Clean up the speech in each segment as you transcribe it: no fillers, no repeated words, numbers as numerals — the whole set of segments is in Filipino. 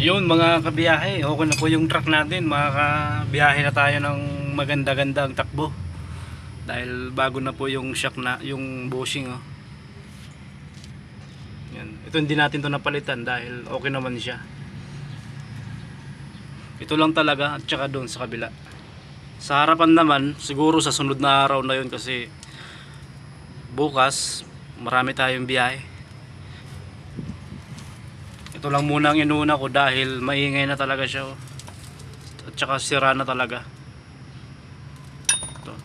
Yun mga kabiyahe, okay na po yung truck natin. Makakabiyahe na tayo ng maganda-gandang takbo. Dahil bago na po yung shock na, yung bushing oh. Yan. Ito hindi natin to napalitan dahil okay naman siya. Ito lang talaga at saka doon sa kabila. Sa harapan naman, siguro sa sunod na araw na yun kasi bukas marami tayong biyahe. Ito lang muna ang inuna ko dahil maingay na talaga siya oh. At saka sira na talaga. Ito.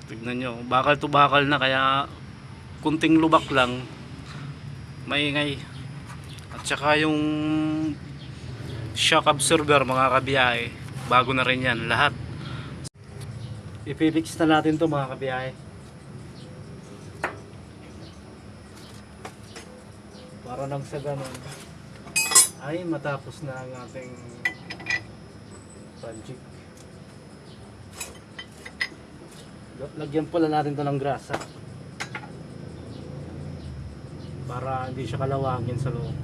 Tignan nyo, bakal to bakal na kaya kunting lubak lang maingay. At saka yung shock absorber mga kabiyahe, bago na rin yan lahat. Ipifix na natin to mga kabiyahe para nang sa ganun ay matapos na ang ating project. Lagyan pala natin to ng grasa para hindi siya kalawangin sa loob.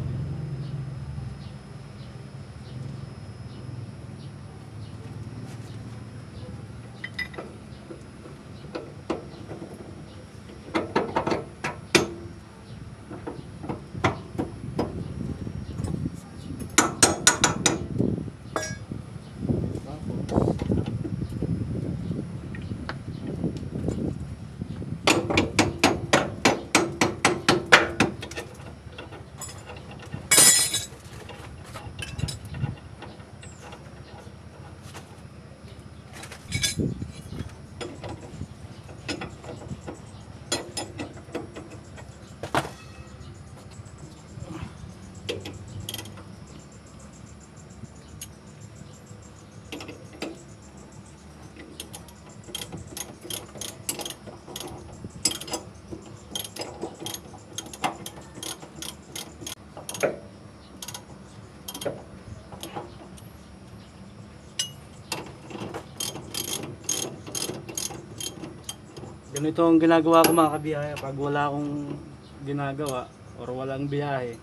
Ganito ang ginagawa ko mga kabiyahe pag wala akong ginagawa or walang biyahe.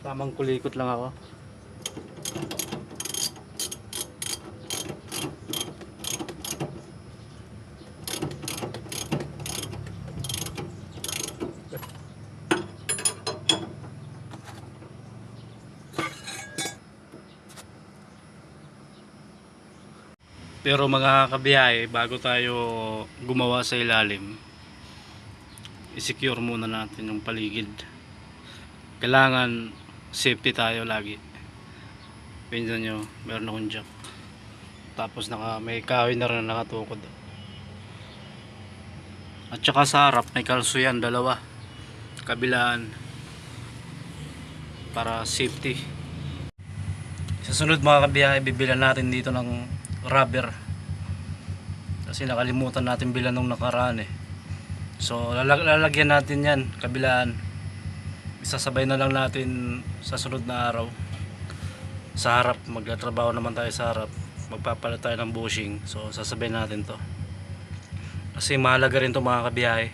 Tamang kulikot lang ako. Pero mga kabiyahe, bago tayo gumawa sa ilalim, i-secure muna natin yung paligid. Kailangan safety tayo lagi. Pinsan nyo, meron akong jack. Tapos may kahoy na rin nakatukod. At saka sa harap, may kalso yan, dalawa. Kabilaan. Para safety. Sa sunod mga kabiyahe, bibilan natin dito ng rubber kasi nakalimutan natin bilan nung nakaraan eh. So lalagyan natin yan kabilaan, isasabay na lang natin sa sunod na araw. Sa harap, magtatrabaho naman tayo sa harap, magpapalit tayo ng bushing, so sasabay natin to kasi mahalaga rin to mga kabiyahe.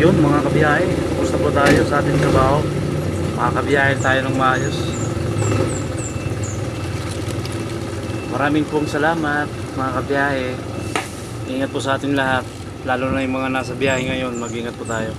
Yun mga kabiyahe, tapos na po tayo sa ating trabaho. Makakabiyahe tayo ng maayos. Maraming pong salamat mga kabiyahe. Ingat po sa ating lahat, lalo na yung mga nasa biyahe ngayon, mag-ingat po tayo.